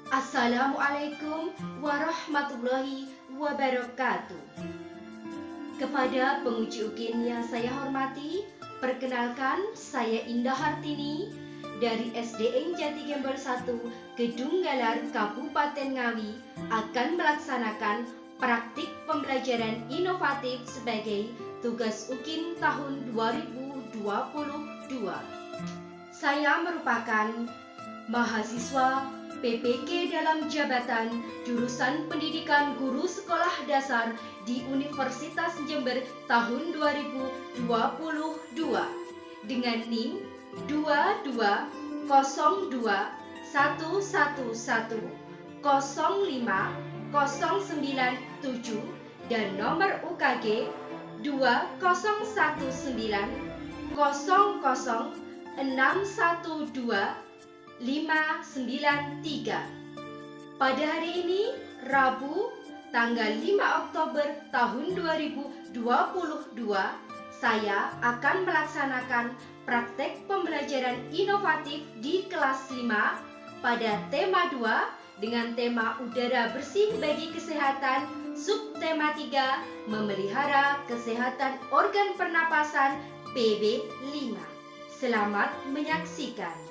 Assalamualaikum warahmatullahi wabarakatuh. Kepada penguji UKIN yang saya hormati, perkenalkan saya Indah Hartini dari SDN Jati Gembel 1, Gedung Galar, Kabupaten Ngawi akan melaksanakan praktik pembelajaran inovatif sebagai tugas UKIN tahun 2022. Saya merupakan mahasiswa PPK dalam jabatan jurusan Pendidikan Guru Sekolah Dasar di Universitas Jember tahun 2022 dengan NIM 2211011050997 dan nomor UKG 20910612 Pada hari ini, Rabu, tanggal 5 Oktober tahun 2022, saya akan melaksanakan praktek pembelajaran inovatif di kelas 5 pada tema 2 dengan tema udara bersih bagi kesehatan, subtema 3 memelihara kesehatan organ pernapasan PB5. Selamat menyaksikan.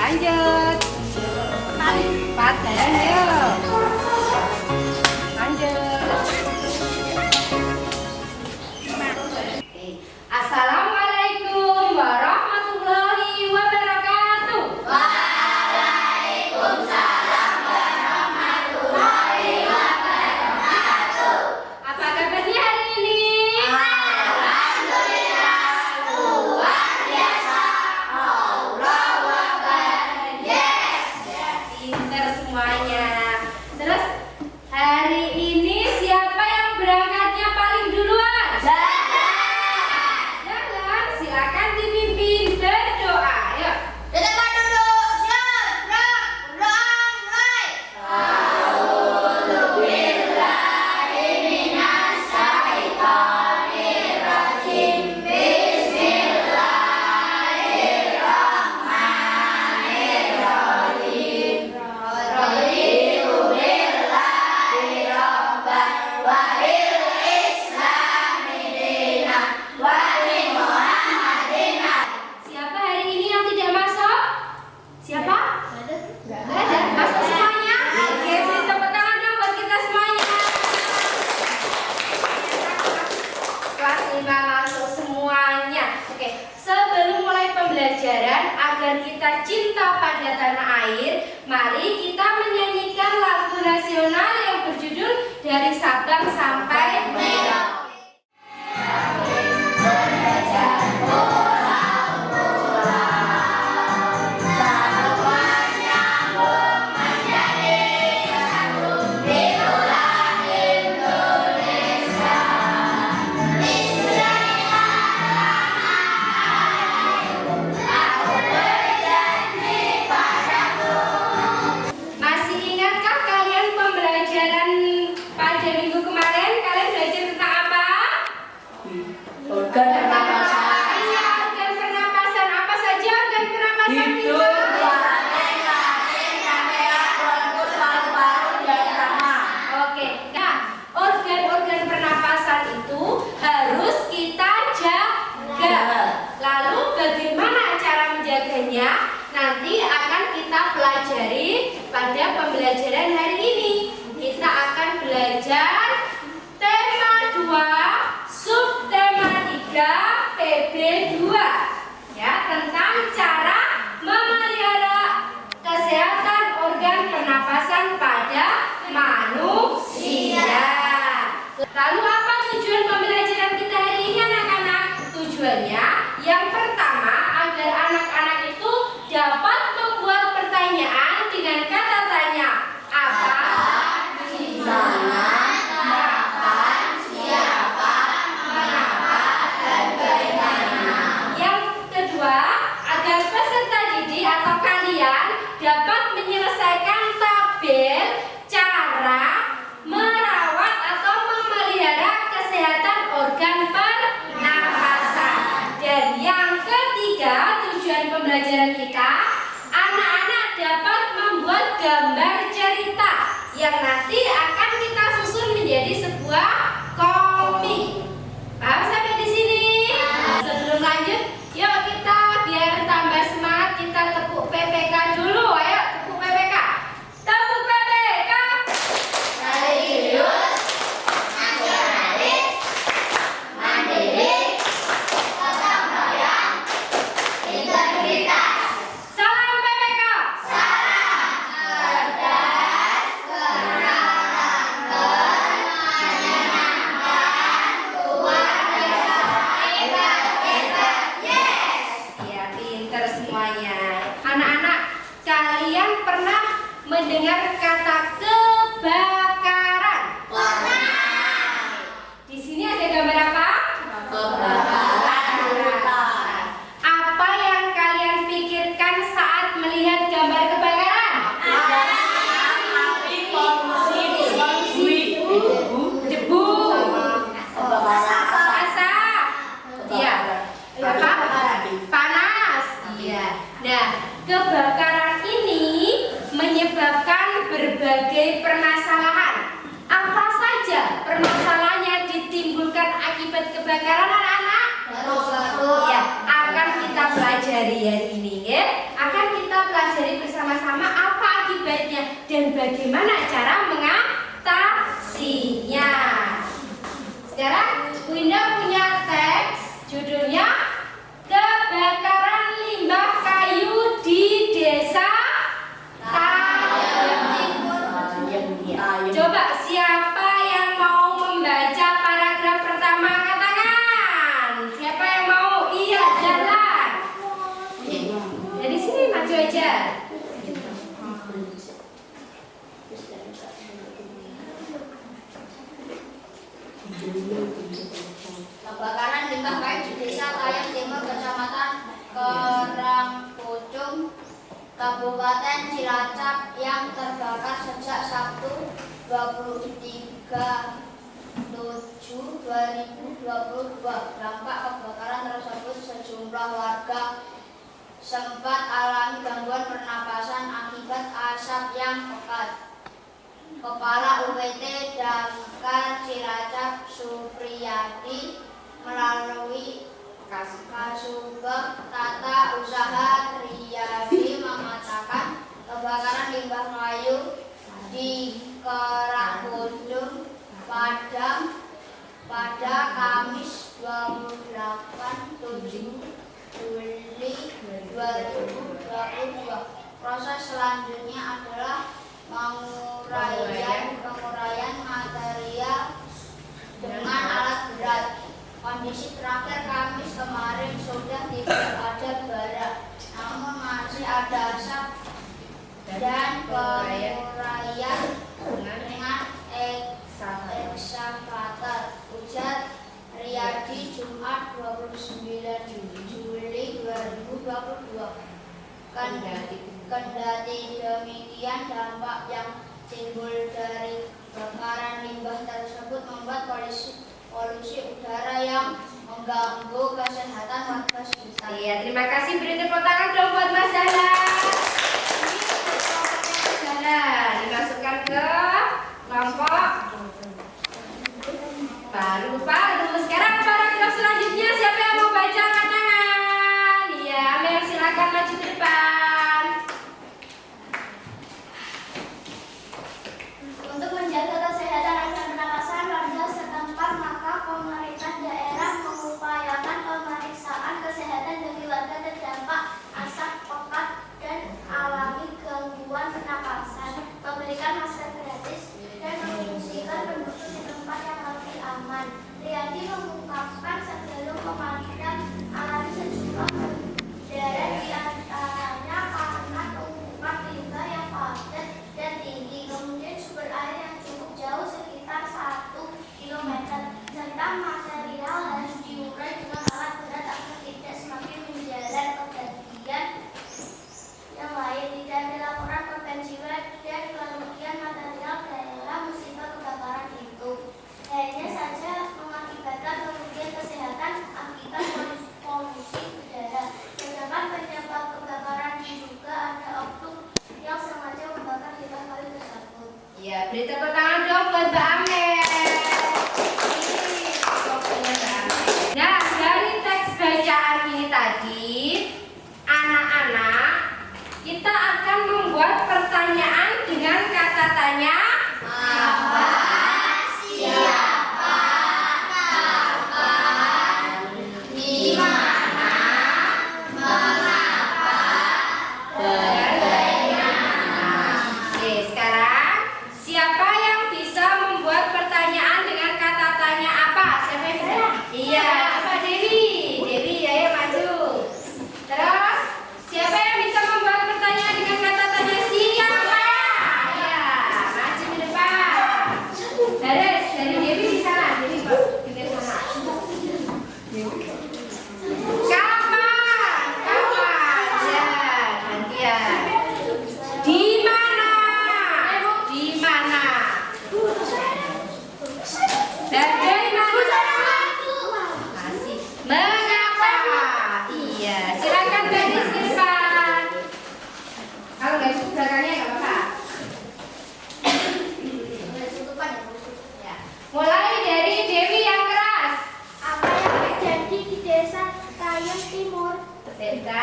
Lanjut. Paten yuk. Lanjut. Assalamualaikum warahmatullahi wabarakatuh. Waalaikumsalam warahmatullahi wabarakatuh. Apa kabarnya hari ini? Alhamdulillah, luar biasa. Allahu Akbar. Yes. Pinter semuanya. Terus hari ini siapa yang berangkatnya paling duluan? Jalan, silakan dipimpin berdoa. Yuk. Tetap duduk. Siap. Gerak. Berdoa mulai. A'udzubillahi minasyaitonirrajim. Bismillahirrahmanirrahim. Raditu billahi rabban wa bil islami dinan wa bi Muhammadin. Siapa hari ini yang tidak masuk? Siapa? Gak ada. Masuk semuanya? Oke, beri tepuk tangan dong buat kita semuanya. Kelas 5 masuk semuanya. Oke, sebelum mulai pembelajaran agar kita cinta pada tanah air, mari kita menyanyikan lagu nasional yang berjudul Dari Sabang Sampai Merauke. Masih ingatkah kalian pembelajaran pada minggu kemarin? Kalian belajar tentang apa? Organ pernapasan. Iya, organ pernapasan. Apa saja organ pernapasan itu? Oke, nah organ-organ pernapasan itu harus kita jaga. Lalu bagaimana cara menjaganya? Nanti akan kita pelajari pada pembelajaran hari ini. Kita akan belajar tema 2, subtema 3, PB2 ya, tentang cara memelihara kesehatan organ pernapasan pada manusia. Lalu apa tujuan pembelajaran kita hari ini anak-anak? Tujuannya yang pertama agar kalian dapat menyelesaikan tabel cara merawat atau memelihara kesehatan organ pernapasan. Dan yang ketiga, tujuan pembelajaran kita, anak-anak dapat membuat gambar cerita yang nanti akan kita susun menjadi sebuah komik. Paham sampai di sini? Sebelum lanjut, yuk kita biar tambah semangat kita tepuk PPK dulu. Ayo tepuk PPK. Tepuk PPK. Religius, nasionalis, mandiri, gotong royong, integritas. Salam PPK. Salam cerdas, kerangka, menyenangkan, luar biasa, hebat, yes. Ya, pinter semuanya. Anak-anak, kalian pernah mendengar kata kebakaran? Pernah. Di sini ada gambar apa? Kebakaran hutan. Apa yang kalian pikirkan saat melihat gambar kebakaran? Api, polusi, Debu, asap. asap, iya, apa? Panas, iya. Nah, kebakaran ini menyebabkan berbagai permasalahan. Apa saja permasalahan yang ditimbulkan akibat kebakaran, anak-anak? Ya, akan kita pelajari hari ini, ya. Akan kita pelajari bersama-sama apa akibatnya dan bagaimana cara mengatasinya. Sekarang Bu Indah punya teks judulnya Kebakaran Limbah Kayu di Desa Tajem. Coba siapa yang mau membaca paragraf pertama, angkat tangan. Siapa yang mau? Iya, jalan. Dari sini maju aja. Kebakaran limbah kayu di Desa Tajem Timur, Kecamatan Karangpucung, Kabupaten Cilacap yang terbakar sejak Sabtu 23/7/2022. Dampak kebakaran tersebut sejumlah warga sempat alami gangguan pernapasan akibat asap yang pekat. Kepala UPT Damkar Cilacap Supriyadi melalui Kasubag Tata Usaha Riyadi mengatakan kebakaran limbah kayu di Karangpucung padam pada Kamis 28/7 Juli 2022. Proses selanjutnya adalah penguraian material dengan alat berat. Kondisi terakhir Kamis kemarin sudah tidak ada bara, namun masih ada asap dan penguraian dengan ekskavator, ujar Riyadi Jumat 29 Juli 2022. Kendati demikian, dampak yang timbul dari kebakaran limbah tersebut membuat polusi udara yang mengganggu kesehatan warga sekitar. Iya, terima kasih. Beri tepuk tangan dong buat Mas Dahlan. Ini kelompoknya Mas Dahlan dimasukkan ke kelompok baru. Sekarang paragraf selanjutnya siapa yang mau baca, angkat tangan. Iya, Mel silakan maju ke depan. Untuk menjaga kesehatan organ pernapasan warga setempat, maka pemerintah daerah mengupayakan pemeriksaan kesehatan bagi warga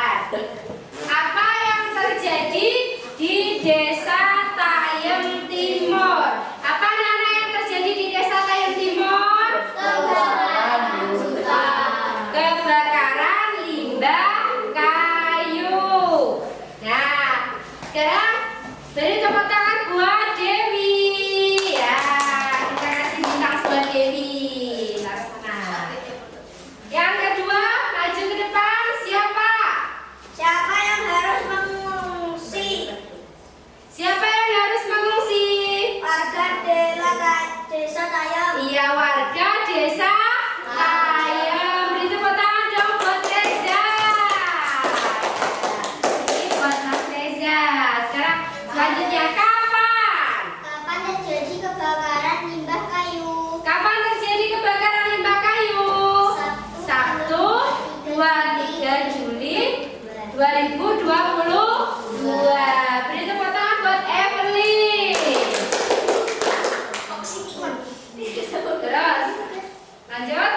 pelajaran. Apa yang terjadi di Desa Tayem Timur? Apa Nana yang terjadi di Desa Tayem Timur? Kebakaran limbah kayu. Nah, sekarang beri tepuk tangan buat Dewi. Ya, kita kasih bintang buat Dewi. Laksana. Yang kedua, maju ke depan. Siapa? Siapa yang harus mengungsi? Siapa yang harus mengungsi? Warga Desa Tayem. Iya, warga Desa Tayem. Beri tepuk tangan dong buat Reza. Ini buat Mas Reza. Sekarang selanjutnya kapan? Kapan terjadi kebakaran limbah kayu? Kapan terjadi kebakaran limbah kayu? Sabtu 23 Juli 2022. Beri tepuk tangan buat Evelyn. Terus lanjut.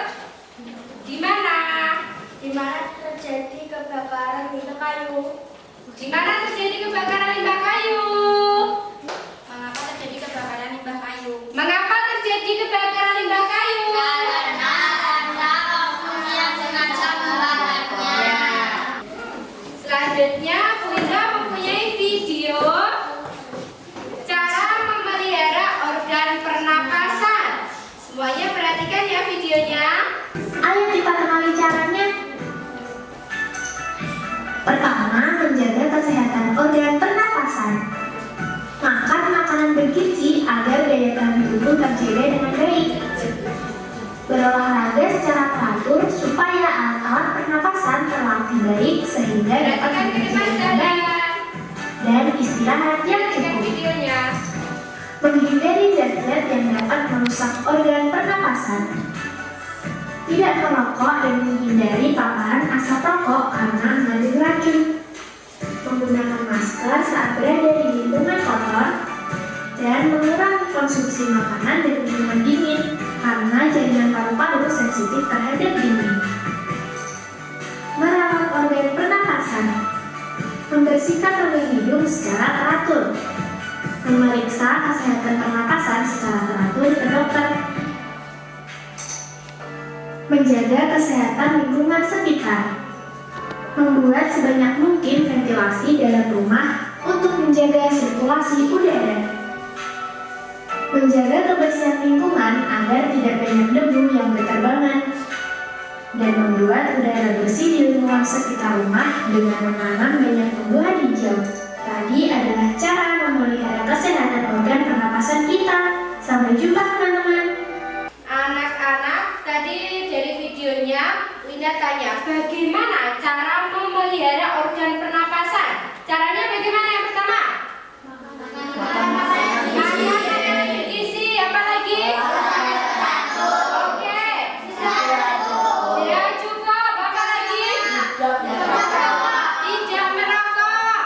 Di mana? Di mana terjadi kebakaran limbah kayu? Di mana terjadi kebakaran limbah kayu? Mengapa terjadi kebakaran limbah kayu? Mengapa terjadi kebakaran limbah kayu? Karena oknum yang sengaja membakarnya. Ya. Selanjutnya, Bu Indra mempunyai video cara memelihara organ pernapasan. Semuanya perhatikan ya videonya. Ayo kita kenali caranya. Pertama, menjaga kesehatan organ pernapasan. Makan makanan bergizi agar daya tahan tubuh terjaga dengan baik. Berolahraga secara teratur supaya alat-alat pernapasan terlatih baik sehingga dapat Perhatikan ke depan bekerja dengan baik. jalan. Dan istirahat yang Perhatikan cukup. videonya. Menghindari zat-zat yang dapat merusak organ pernapasan. Tidak merokok dan menghindari paparan asap rokok karena mengandung racun. Menggunakan masker saat berada di lingkungan kotor dan mengurangi konsumsi makanan dan minuman dingin karena jaringan paru-paru sensitif terhadap dingin. Merawat organ pernapasan. Membersihkan rongga hidung secara teratur. Memeriksa kesehatan pernapasan secara teratur ke dokter. Menjaga kesehatan lingkungan sekitar. Membuat sebanyak mungkin ventilasi dalam rumah untuk menjaga sirkulasi udara. Menjaga kebersihan lingkungan agar tidak banyak debu yang berterbangan. Dan membuat udara bersih di lingkungan sekitar rumah dengan menanam banyak tumbuhan hijau. Tadi adalah cara memelihara kesehatan organ pernapasan kita. Sampai jumpa teman-teman. Anak-anak, tadi dari videonya Winda tanya bagaimana cara memelihara organ pernapasan. Caranya bagaimana? Yang pertama, makanan bergizi. Apa lagi? Oke. Tidak cukup. Apa lagi? Tidak merokok.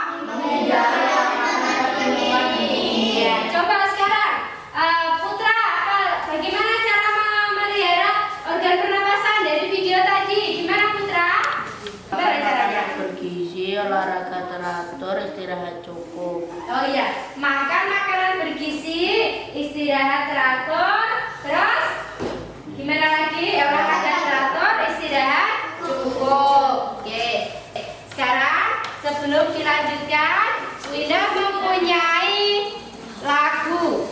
Iya. Coba sekarang, Putra, bagaimana cara memelihara organ pernapasan dari video tadi? Gimana Putra? Gimana caranya? Bergizi, olahraga teratur, istirahat cukup. Oh iya, makan makanan bergizi, istirahat teratur, terus gimana lagi? Olahraga teratur, istirahat cukup. Oke. Sekarang sebelum dilanjutkan, Winda mempunyai lagu.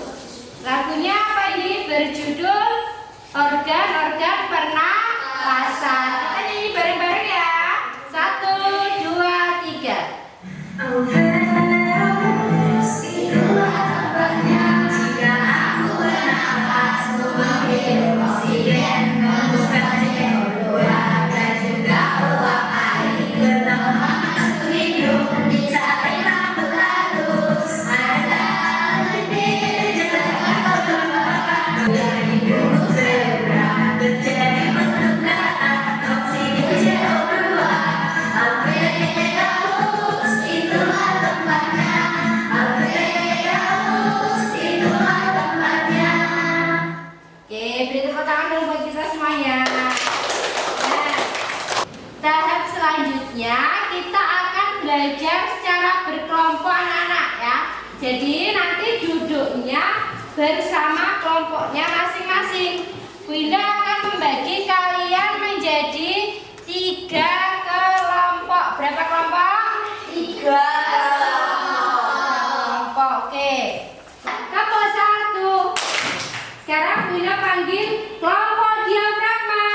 Lagunya apa ini? Berjudul Organ-organ Pernapasan. Kita nyanyi bareng-bareng ya. 1, 2, 3. Terjadi menunggu oksigen belajar secara berkelompok anak-anak ya. Jadi nanti duduknya bersama kelompoknya masing-masing. Bu Indah akan membagi kalian menjadi 3 kelompok. Berapa kelompok? 3 kelompok. Oke. Kelompok 1. Sekarang Bu Indah panggil kelompok diafragma.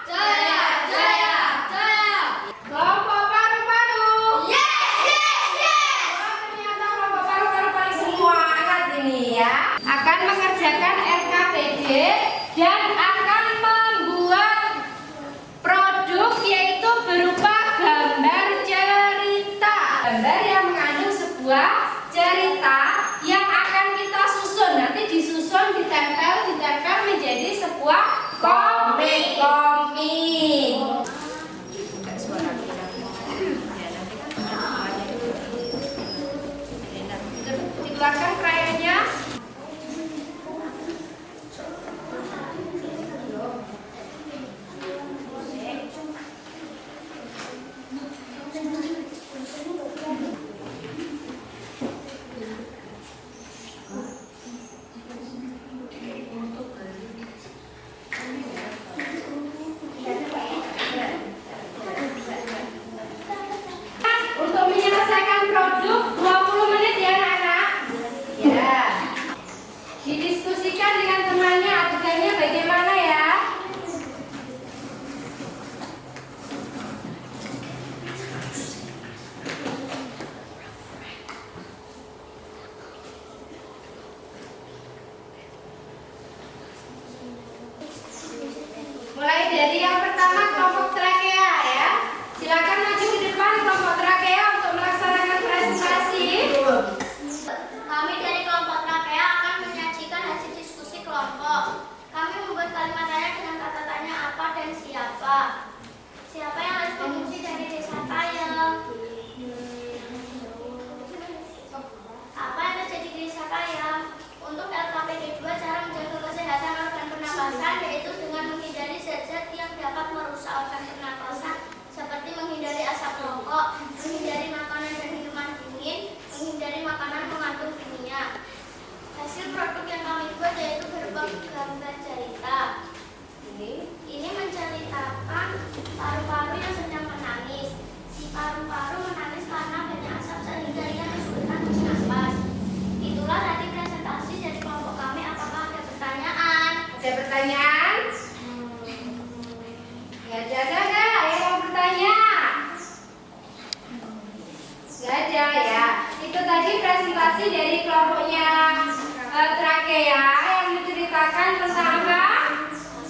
Jaya, jaya, jaya. Kelompok paru-paru. Yes, yes, yes. Oh, ternyata kelompok paru-paru paling semangat ini ya. Akan mengerjakan RKPD dan akan membuat produk yaitu berupa gambar cerita. Gambar yang mengandung sebuah cerita yang akan kita susun. Nanti disusun, ditempel menjadi sebuah komik. Dikeluarkan krayonnya. Untuk menyelesaikan produk 20 menit ya anak-anak. Ya. Didiskusikan dengan temannya adegannya bagaimana ya. Mulai dari yang pertama kelompok trakea ya. Silakan maju ke depan kelompok trakea untuk melaksanakan presentasi. Kami dari kelompok trakea akan menyajikan hasil diskusi kelompok. Kami membuat kalimat tanya dengan kata tanya apa dan siapa. Siapa yang harus mengungsi dari desa kaya? Apa yang terjadi di desa kaya? Untuk LKPD 2, cara menjaga kesehatan organ pernapasan yaitu dengan menghindari zat-zat yang dapat merusak organ pernapasan seperti menghindari asap rokok, menghindari makanan dan minuman dingin, menghindari makanan mengandung kimia. Hasil produk yang kami buat yaitu berupa gambar cerita. Ini menceritakan paru-paru yang sedang menangis. Si paru-paru menangis karena banyak asap sehingga ia kesulitan bernapas. Itulah tadi presentasi dari kelompok kami. Apakah ada pertanyaan? Ada pertanyaan? Gak ada yang mau bertanya? Gak ada ya. Itu tadi presentasi dari kelompoknya trakea yang menceritakan tentang apa?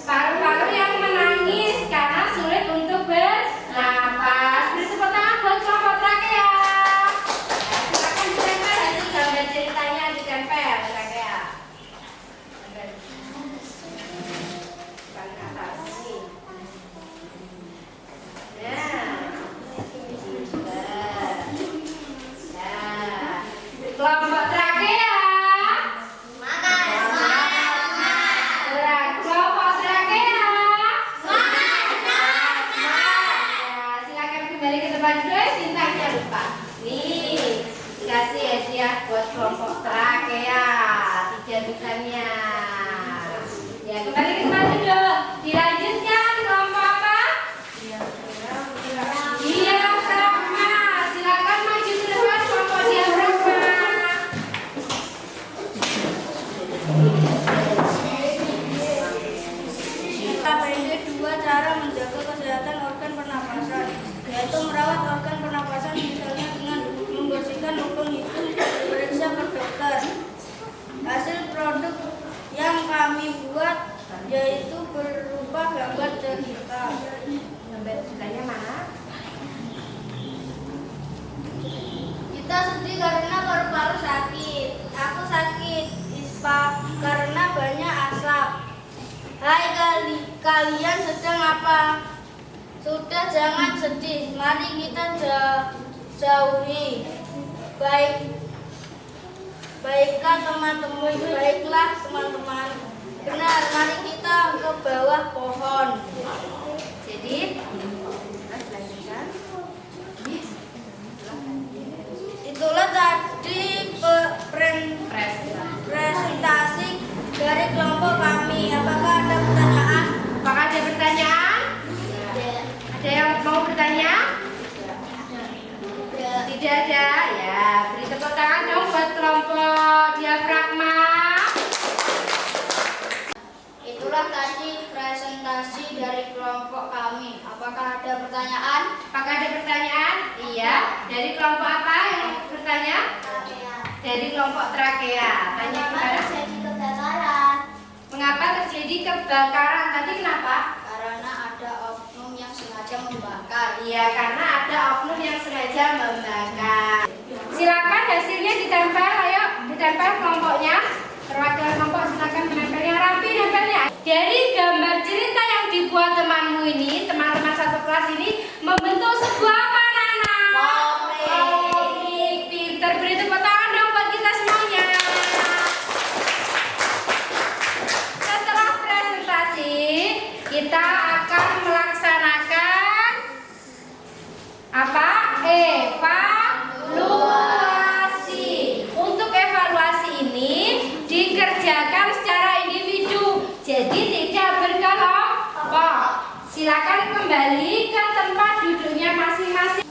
Paru-paru yang menangis karena sulit untuk bernapas. Beri tepuk tangan buat kelompok trakea. Silakan ditempel hasil gambar ceritanya, ditempel trakea. Bukan ke atas nih. Kelompok trakea. Kelompok trakea. Ya, silakan kembali ke tempat duduk, bintangnya lupa. Nih, dikasih hadiah buat kelompok trakea 3 bintangnya. Ya, kembali ke tempat duduk. Dilanjutkan kelompok apa? Diafragma. Silakan maju ke depan kelompok diafragma. LKPD 2, cara menjaga kesehatan organ pernapasan, yaitu merawat organ pernapasan misalnya dengan membersihkan lubang hidung, periksa ke dokter. Hasil produk yang kami buat yaitu berupa gambar cerita. Gambar ceritanya mana? Kita sedih karena paru-paru sakit. Aku sakit ispa karena banyak asap. Hai kalian sedang apa? Sudah, jangan sedih. Mari kita jauhi. Baiklah teman-teman. Benar, mari kita ke bawah pohon. Jadi, lanjutkan. pertanyaan? Ada yang mau bertanya? Tidak ada? Ya, beri tepuk tangan dong buat kelompok diafragma. Itulah tadi presentasi dari kelompok kami. Apakah ada pertanyaan? Apakah ada pertanyaan? Iya. Dari kelompok apa yang bertanya? Dari kelompok trakea. Tanya kepada. terjadi kebakaran? Mengapa terjadi kebakaran? Tadi kenapa? Karena ada oknum yang sengaja membakar. Iya, karena ada oknum yang sengaja membakar. Silakan hasilnya ditempel, ayo ditempel kelompoknya. Perwakilan kelompok silakan menempel yang rapi nempelnya. Dari gambar cerita yang dibuat temanmu ini, teman-teman satu kelas ini membentuk sebuah apa, anak-anak? Komik. Pinter, beri tepuk tangan dong buat kita semuanya. Setelah presentasi, kita akan melaksanakan apa? Evaluasi. Untuk evaluasi ini dikerjakan secara individu, jadi tidak berkelompok. Silakan kembali ke tempat duduknya masing-masing.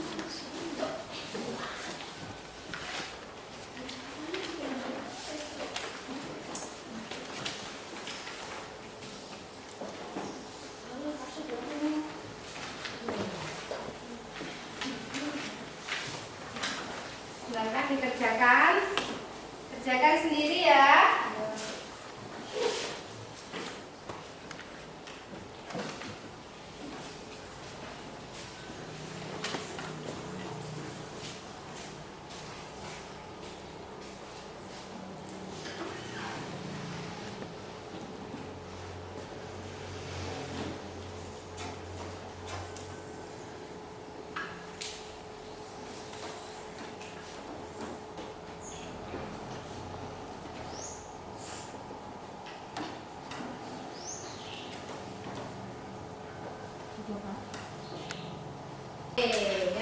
Silakan dikerjakan. Kerjakan sendiri ya.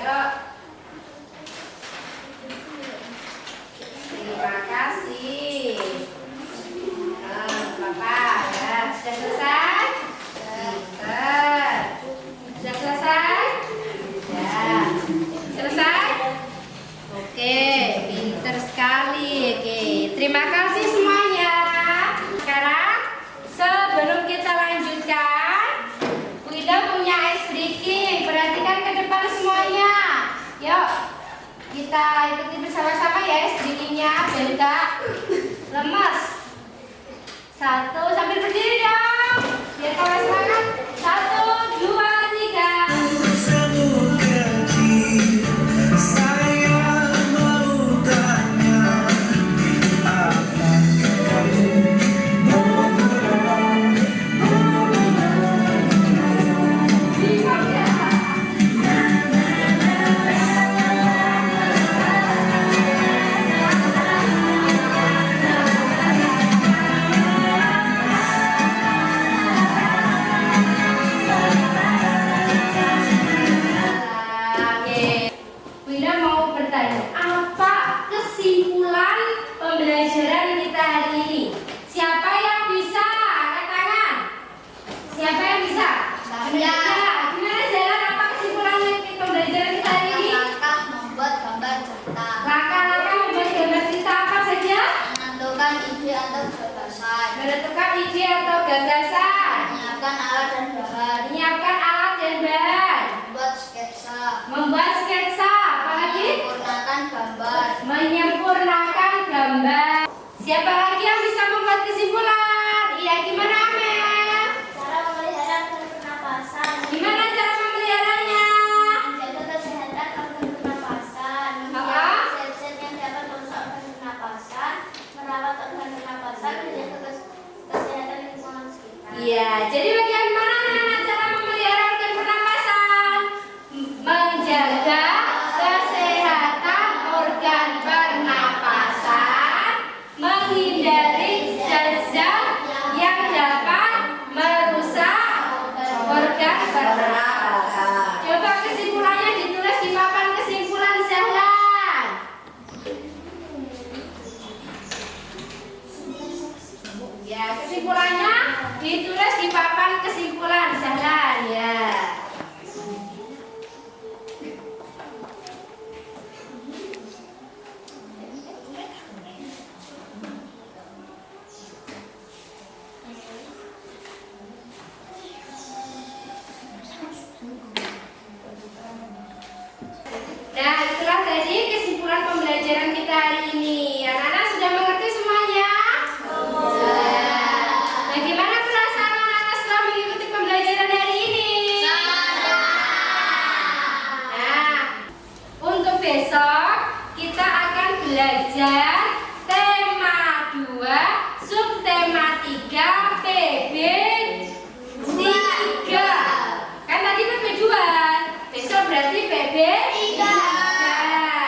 Yuk. Terima kasih. Bapak, ya. Sudah selesai? Pinter. Sudah selesai? Ya. Selesai? Oke, pinter sekali. Oke, terima kasih semuanya. Sekarang sebelum kita lanjutkan, kita punya ice breaking. Perhatikan ke depan semuanya. Yuk, kita ikuti bersama-sama ya ice breakingnya. Biar enggak lemes. 1, sambil berdiri dong. Biar kawan semangat. 1, 2, 3. Oke. Wina mau bertanya, apa kesimpulan pembelajaran kita hari ini? Siapa yang bisa? Angkat tangan. Siapa yang bisa? Saya. Gimana jalan? Apa kesimpulannya pembelajaran kita hari ini? Langkah membuat gambar cerita. Langkah-langkah membuat gambar cerita apa saja? Menentukan ide atau gagasan. Menentukan ide atau gagasan. Menyiapkan alat dan bahan. Menyiapkan alat dan bahan. Membuat sketsa. Membuat sketsa. Apalagi? Menyempurnakan gambar. Menyempurnakan gambar. Siapa lagi yang bisa membuat kesimpulan? Iya, gimana Amel? Cara memelihara pernapasan. Gimana cara memeliharanya? Menjaga kesehatan organ pernapasan. Apa? Zat-zat yang dapat merusak organ pernapasan. Merawat organ pernapasan. Menjaga kesehatan lingkungan sekitar. Iya, jadi bagian mana anak-anak cara memelihara organ pernapasan? Menjaga kesehatan organ pernapasan, menghindari zat-zat yang dapat merusak organ pernapasan. Coba kesimpulannya ditulis di papan kesimpulan Zahlan. Ya, kesimpulannya ditulis di papan kesimpulan Zahlan. tadi kesimpulan pembelajaran kita hari ini. Anak-anak sudah mengerti semuanya? Bagaimana perasaan anak-anak setelah mengikuti pembelajaran hari ini? Nah, untuk besok kita akan belajar tema 2, subtema 3, PB 3. Kan tadi PB 2, besok berarti PB 3.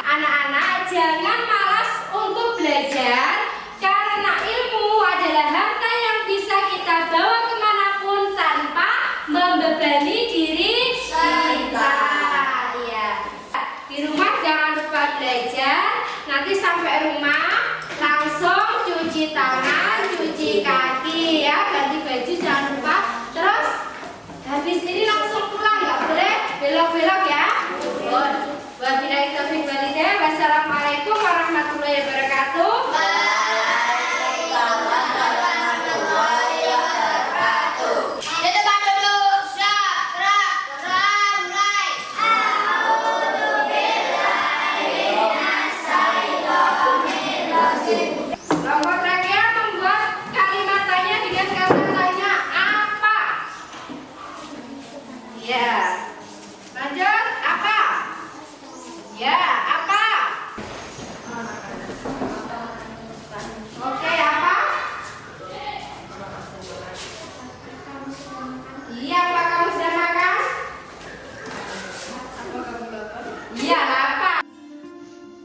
Anak-anak jangan malas untuk belajar, karena ilmu adalah harta yang bisa kita bawa kemanapun tanpa membebani diri kita. Ya. Di rumah jangan lupa belajar. Nanti sampai rumah langsung cuci tangan, cuci kaki, ya, ganti baju jangan lupa. Terus habis ini langsung pulang, nggak boleh belok-belok ya. Wabillahi taufiq wal hidayah. Wassalamualaikum warahmatullahi wabarakatuh. Di depan dulu, siap, gerak, mulai. Kelompok terakhir membuat kalimat tanya dengan kata tanya apa? Ya. Lanjut, apa? Ya, apa? Oke, apa? Iya, apa kamu sudah makan? Iya, apa?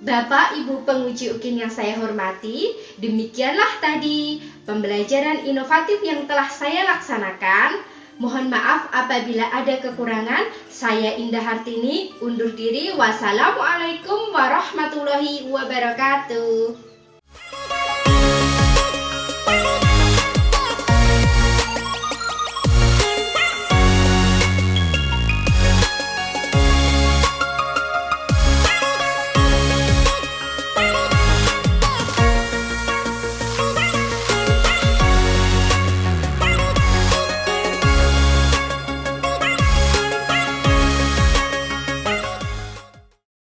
Bapak Ibu penguji UKIN yang saya hormati, demikianlah tadi pembelajaran inovatif yang telah saya laksanakan. Mohon maaf apabila ada kekurangan. Saya Indah Hartini undur diri. Wassalamualaikum warahmatullahi wabarakatuh.